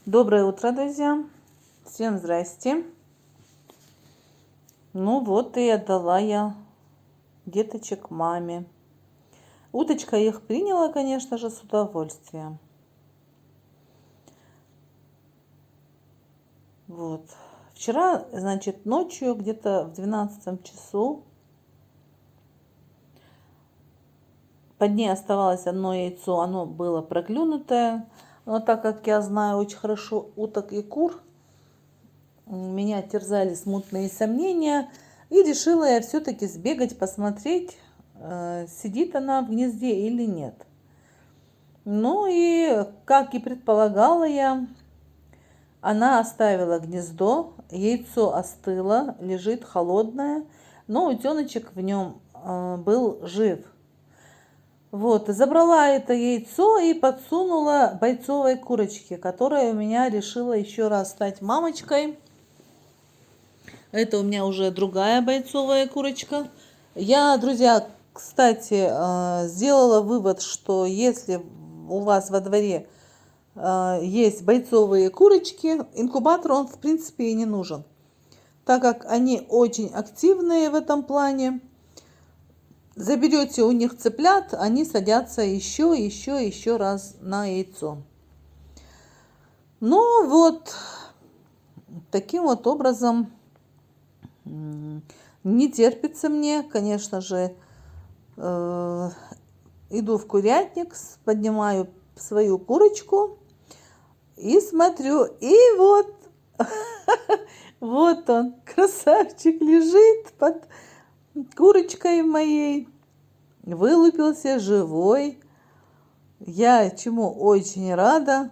Доброе утро, друзья! Всем здрасте! Ну вот и отдала я деточек маме. Уточка их приняла, конечно же, с удовольствием. Вот. Вчера, значит, ночью, где-то в 12 часу, под ней оставалось одно яйцо, оно было проклюнутое. Но так как я знаю очень хорошо уток и кур, меня терзали смутные сомнения, и решила я все-таки сбегать, посмотреть, сидит она в гнезде или нет. Ну и, как и предполагала я, она оставила гнездо, яйцо остыло, лежит холодное, но утеночек в нем был жив. Вот, забрала это яйцо и подсунула бойцовой курочке, которая у меня решила еще раз стать мамочкой. Это у меня уже другая бойцовая курочка. Я, друзья, кстати, сделала вывод, что если у вас во дворе есть бойцовые курочки, инкубатор он в принципе и не нужен, так как они очень активные в этом плане. Заберете у них цыплят, они садятся еще раз на яйцо. Ну вот, таким вот образом не терпится мне, конечно же, иду в курятник, поднимаю свою курочку и смотрю, и вот, вот он, красавчик, лежит под курочкой моей, вылупился живой. Я чему очень рада.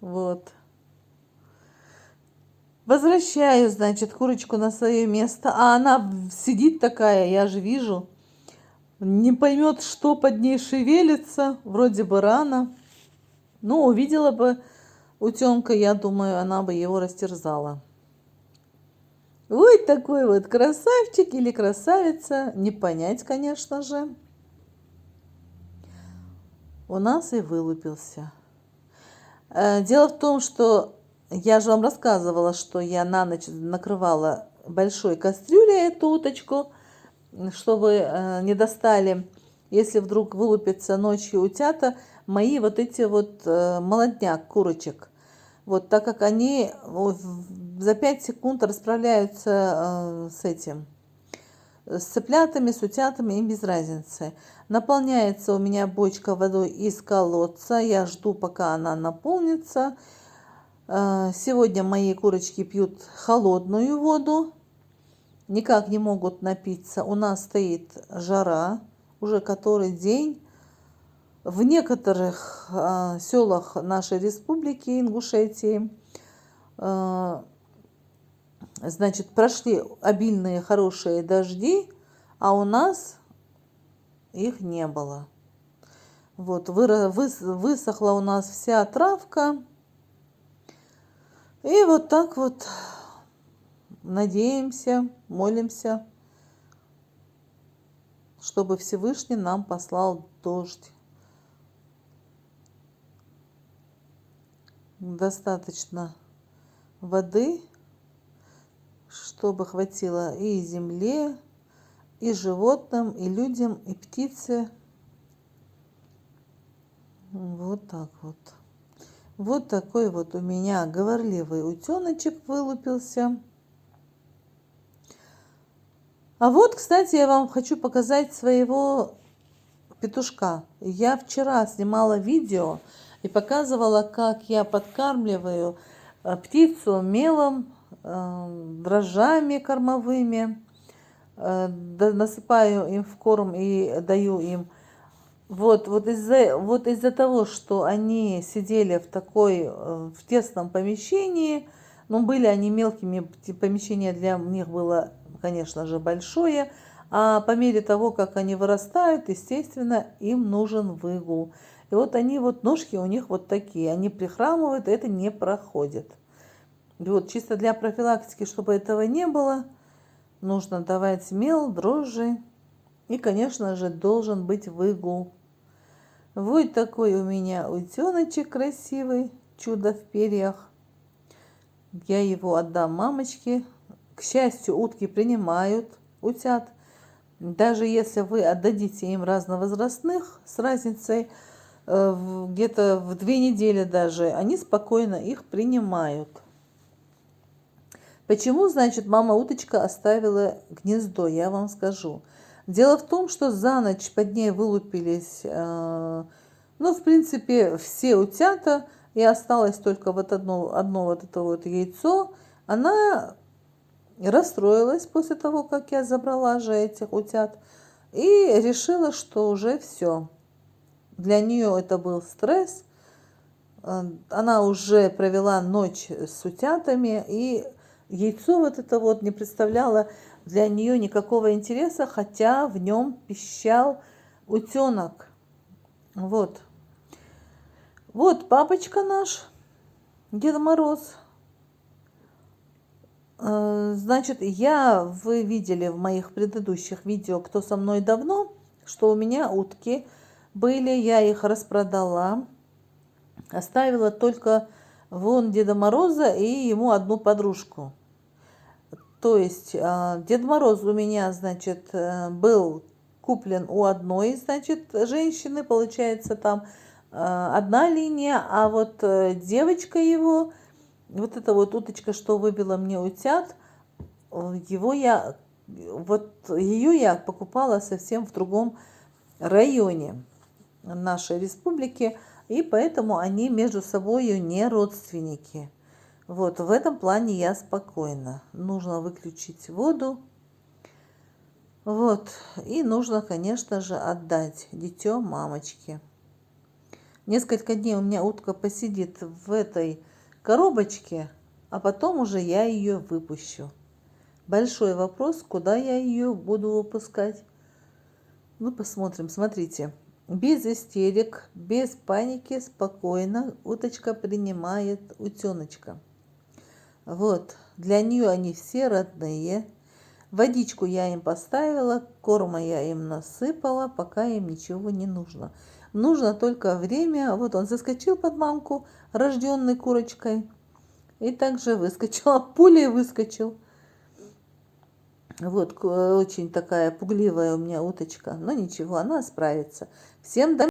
Вот. Возвращаю, значит, курочку на свое место, а она сидит такая, я же вижу, не поймет, что под ней шевелится, вроде бы рано. Ну, увидела бы утенка, я думаю, она бы его растерзала. Вот такой вот красавчик или красавица, не понять, конечно же. У нас и вылупился. Дело в том, что я же вам рассказывала, что я на ночь накрывала большой кастрюлей эту уточку, чтобы не достали, если вдруг вылупятся ночью утята, мои вот эти вот молодняк курочек. Вот, так как они за 5 секунд расправляются с этим, с цыплятами, с утятами, им без разницы. Наполняется у меня бочка водой из колодца. Я жду, пока она наполнится. Сегодня мои курочки пьют холодную воду. Никак не могут напиться. У нас стоит жара уже который день. В некоторых селах нашей республики Ингушетии, значит, прошли обильные хорошие дожди, а у нас их не было. Вот, высохла у нас вся травка. И вот так вот надеемся, молимся, чтобы Всевышний нам послал дождь. Достаточно воды, чтобы хватило и земле, и животным, и людям, и птице. Вот так вот. Вот такой вот у меня говорливый утеночек вылупился. А вот, кстати, я вам хочу показать своего петушка. Я вчера снимала видео и показывала, как я подкармливаю птицу мелом, дрожжами кормовыми, насыпаю им в корм и даю им. Вот из-за того, что они сидели в тесном помещении, ну, были они мелкими, помещение для них было, конечно же, большое, а по мере того, как они вырастают, естественно, им нужен выгул. И вот они, вот ножки у них вот такие, они прихрамывают, это не проходит. И вот чисто для профилактики, чтобы этого не было, нужно давать мел, дрожжи и, конечно же, должен быть выгул. Вот такой у меня утеночек красивый, чудо в перьях. Я его отдам мамочке. К счастью, утки принимают утят. Даже если вы отдадите им разновозрастных с разницей где-то в 2 недели даже, они спокойно их принимают. Почему, значит, мама-уточка оставила гнездо, я вам скажу. Дело в том, что за ночь под ней вылупились, ну, в принципе, все утята, и осталось только вот одно вот это вот яйцо. Она расстроилась после того, как я забрала же этих утят, и решила, что уже все. Для нее это был стресс. Она уже провела ночь с утятами, и яйцо вот это вот не представляло для нее никакого интереса, хотя в нем пищал утенок. Вот. Вот папочка наш, Дед Мороз. Значит, вы видели в моих предыдущих видео, кто со мной давно, что у меня утки были, я их распродала. Оставила только вон Деда Мороза и ему одну подружку. То есть Дед Мороз у меня, значит, был куплен у одной, значит, женщины, получается, там одна линия, а вот девочка его, вот эта вот уточка, что выбила мне утят, ее я покупала совсем в другом районе нашей республики, и поэтому они между собой не родственники. Вот, в этом плане я спокойна. Нужно выключить воду. Вот, и нужно, конечно же, отдать дитё мамочке. Несколько дней у меня утка посидит в этой коробочке, а потом уже я ее выпущу. Большой вопрос, куда я ее буду выпускать. Ну, посмотрим. Смотрите. Без истерик, без паники, спокойно уточка принимает утеночка. Вот. Для нее они все родные. Водичку я им поставила, корма я им насыпала, пока им ничего не нужно. Нужно только время. Вот он заскочил под мамку, рожденный курочкой. И также выскочил, пулей выскочил. Вот, очень такая пугливая у меня уточка. Но ничего, она справится. Всем до